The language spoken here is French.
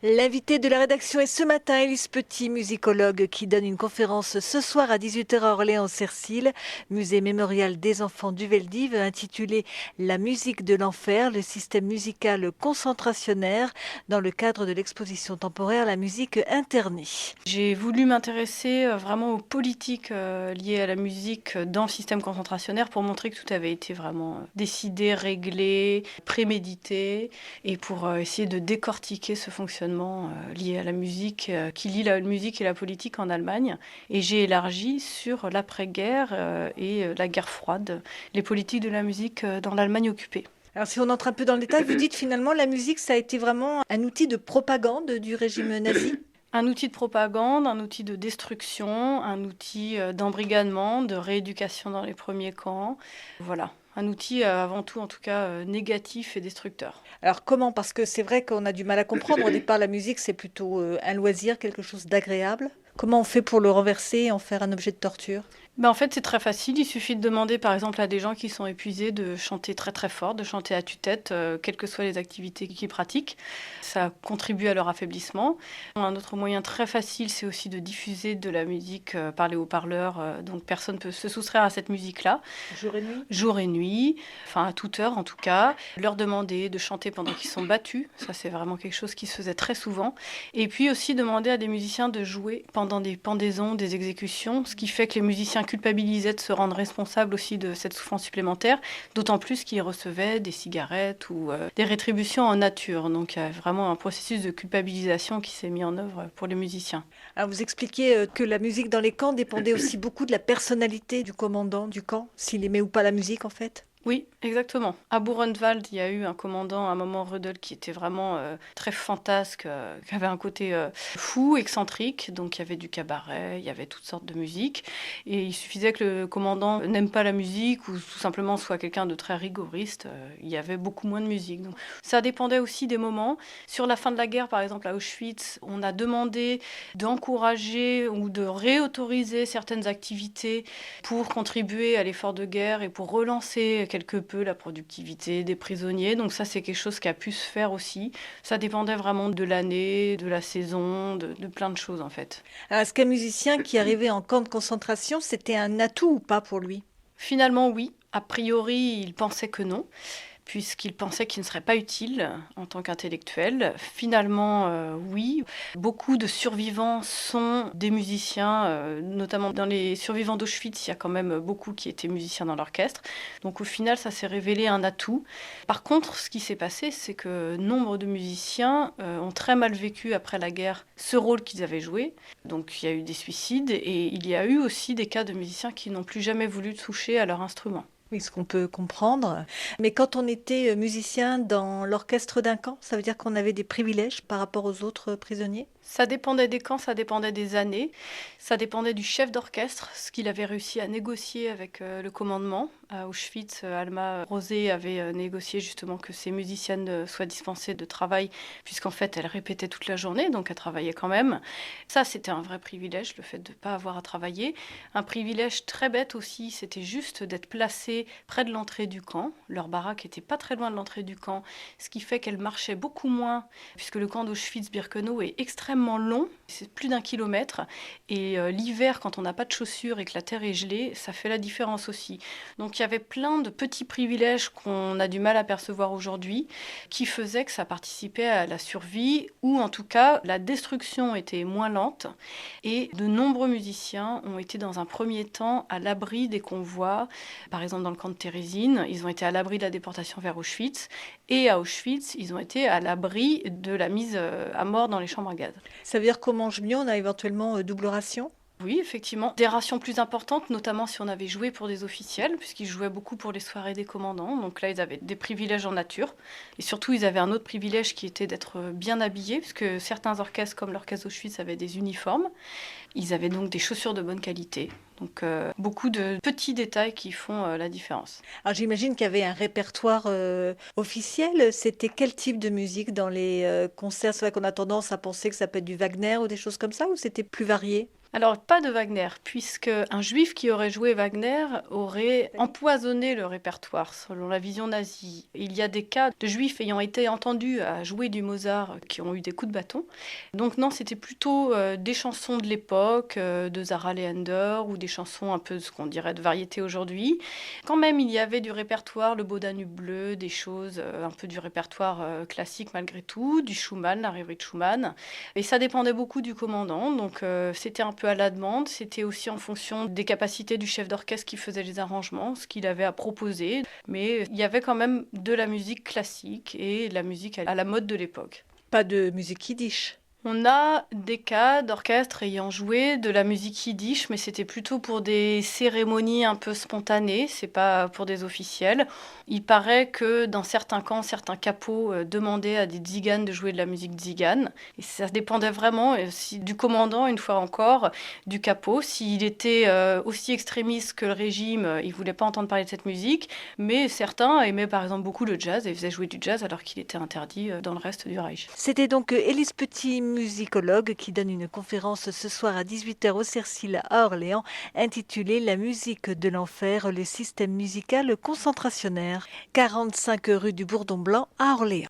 L'invité de la rédaction est ce matin Élise Petit, musicologue qui donne une conférence ce soir à 18h à Orléans-Cercil, musée mémorial des enfants du Veldiv, intitulée La musique de l'enfer, le système musical concentrationnaire, dans le cadre de l'exposition temporaire La musique internée. J'ai voulu m'intéresser vraiment aux politiques liées à la musique dans le système concentrationnaire pour montrer que tout avait été vraiment décidé, réglé, prémédité et pour essayer de décortiquer ce fonctionnement lié à la musique qui lie la musique et la politique en Allemagne. Et j'ai élargi sur l'après-guerre et la guerre froide, les politiques de la musique dans l'Allemagne occupée. Alors si on entre un peu dans le détail, vous dites finalement la musique ça a été vraiment un outil de propagande du régime nazi. Un outil de propagande, un outil de destruction, un outil d'embrigadement, de rééducation dans les premiers camps. Voilà, un outil avant tout, en tout cas, négatif et destructeur. Alors comment? Parce que c'est vrai qu'on a du mal à comprendre. Au départ, la musique c'est plutôt un loisir, quelque chose d'agréable. Comment on fait pour le renverser et en faire un objet de torture? En fait, c'est très facile. Il suffit de demander, par exemple, à des gens qui sont épuisés de chanter très très fort, de chanter à tue-tête, quelles que soient les activités qu'ils pratiquent. Ça contribue à leur affaiblissement. Un autre moyen très facile, c'est aussi de diffuser de la musique par les haut-parleurs. Donc personne ne peut se soustraire à cette musique-là. Jour et nuit? Jour et nuit, enfin à toute heure en tout cas. Leur demander de chanter pendant qu'ils sont battus. Ça, c'est vraiment quelque chose qui se faisait très souvent. Et puis aussi demander à des musiciens de jouer pendant des pendaisons, des exécutions, ce qui fait que les musiciens culpabilisaient de se rendre responsables aussi de cette souffrance supplémentaire, d'autant plus qu'ils recevaient des cigarettes ou des rétributions en nature. Donc il y a vraiment un processus de culpabilisation qui s'est mis en œuvre pour les musiciens. Alors vous expliquez que la musique dans les camps dépendait aussi beaucoup de la personnalité du commandant du camp, s'il aimait ou pas la musique en fait. Oui, exactement. À Buchenwald, il y a eu un commandant, à un moment Rödel, qui était vraiment très fantasque, qui avait un côté fou, excentrique. Donc il y avait du cabaret, il y avait toutes sortes de musique. Et il suffisait que le commandant n'aime pas la musique ou tout simplement soit quelqu'un de très rigoriste. Il y avait beaucoup moins de musique. Donc ça dépendait aussi des moments. Sur la fin de la guerre, par exemple à Auschwitz, on a demandé d'encourager ou de réautoriser certaines activités pour contribuer à l'effort de guerre et pour relancer quelque peu la productivité des prisonniers. Donc ça, c'est quelque chose qui a pu se faire aussi. Ça dépendait vraiment de l'année, de la saison, de plein de choses en fait. Alors est-ce qu'un musicien qui arrivait en camp de concentration, c'était un atout ou pas pour lui? Finalement, oui. A priori, il pensait que non, puisqu'il pensait qu'il ne serait pas utile en tant qu'intellectuel. Finalement, oui. Beaucoup de survivants sont des musiciens, notamment dans les survivants d'Auschwitz, il y a quand même beaucoup qui étaient musiciens dans l'orchestre. Donc au final, ça s'est révélé un atout. Par contre, ce qui s'est passé, c'est que nombre de musiciens ont très mal vécu après la guerre ce rôle qu'ils avaient joué. Donc il y a eu des suicides et il y a eu aussi des cas de musiciens qui n'ont plus jamais voulu toucher à leur instrument. Oui, ce qu'on peut comprendre. Mais quand on était musicien dans l'orchestre d'un camp, ça veut dire qu'on avait des privilèges par rapport aux autres prisonniers? Ça dépendait des camps, ça dépendait des années, ça dépendait du chef d'orchestre, ce qu'il avait réussi à négocier avec le commandement. À Auschwitz, Alma Rosé avait négocié justement que ces musiciennes soient dispensées de travail, puisqu'en fait elles répétaient toute la journée, donc elles travaillaient quand même. Ça, c'était un vrai privilège, le fait de ne pas avoir à travailler. Un privilège très bête aussi, c'était juste d'être placé près de l'entrée du camp. Leur baraque était pas très loin de l'entrée du camp, ce qui fait qu'elles marchaient beaucoup moins, puisque le camp d'Auschwitz-Birkenau est extrêmement long, c'est plus d'1 kilomètre. Et l'hiver, quand on n'a pas de chaussures et que la terre est gelée, ça fait la différence aussi. Donc il y avait plein de petits privilèges qu'on a du mal à percevoir aujourd'hui, qui faisaient que ça participait à la survie, ou en tout cas, la destruction était moins lente. Et de nombreux musiciens ont été dans un premier temps à l'abri des convois. Par exemple, dans le camp de Térésine, ils ont été à l'abri de la déportation vers Auschwitz. Et à Auschwitz, ils ont été à l'abri de la mise à mort dans les chambres à gaz. Ça veut dire qu'on mange mieux, on a éventuellement double ration? Oui, effectivement. Des rations plus importantes, notamment si on avait joué pour des officiels, puisqu'ils jouaient beaucoup pour les soirées des commandants. Donc là, ils avaient des privilèges en nature. Et surtout, ils avaient un autre privilège qui était d'être bien habillés, puisque certains orchestres, comme l'orchestre d'Auschwitz, avaient des uniformes. Ils avaient donc des chaussures de bonne qualité. Donc beaucoup de petits détails qui font la différence. Alors j'imagine qu'il y avait un répertoire officiel. C'était quel type de musique dans les concerts? C'est vrai qu'on a tendance à penser que ça peut être du Wagner ou des choses comme ça, ou c'était plus varié? Alors, pas de Wagner, puisque un juif qui aurait joué Wagner aurait empoisonné le répertoire, selon la vision nazie. Il y a des cas de juifs ayant été entendus à jouer du Mozart qui ont eu des coups de bâton. Donc non, c'était plutôt des chansons de l'époque, de Zara Leander, ou des chansons un peu ce qu'on dirait de variété aujourd'hui. Quand même, il y avait du répertoire, le Beau Danube bleu, des choses un peu du répertoire classique malgré tout, du Schumann, la rêverie de Schumann. Et ça dépendait beaucoup du commandant, donc c'était un peu à la demande, c'était aussi en fonction des capacités du chef d'orchestre qui faisait les arrangements, ce qu'il avait à proposer. Mais il y avait quand même de la musique classique et de la musique à la mode de l'époque. Pas de musique yiddish. On a des cas d'orchestre ayant joué de la musique yiddish, mais c'était plutôt pour des cérémonies un peu spontanées, c'est pas pour des officiels. Il paraît que dans certains camps, certains capots demandaient à des tziganes de jouer de la musique tzigane. Et ça dépendait vraiment du commandant, une fois encore, du capot. S'il était aussi extrémiste que le régime, il voulait pas entendre parler de cette musique. Mais certains aimaient par exemple beaucoup le jazz et faisaient jouer du jazz alors qu'il était interdit dans le reste du Reich. C'était donc Élise Petit, musicologue, qui donne une conférence ce soir à 18h au Cercil à Orléans, intitulée La musique de l'enfer, le système musical concentrationnaire. 45 rue du Bourdon Blanc à Orléans.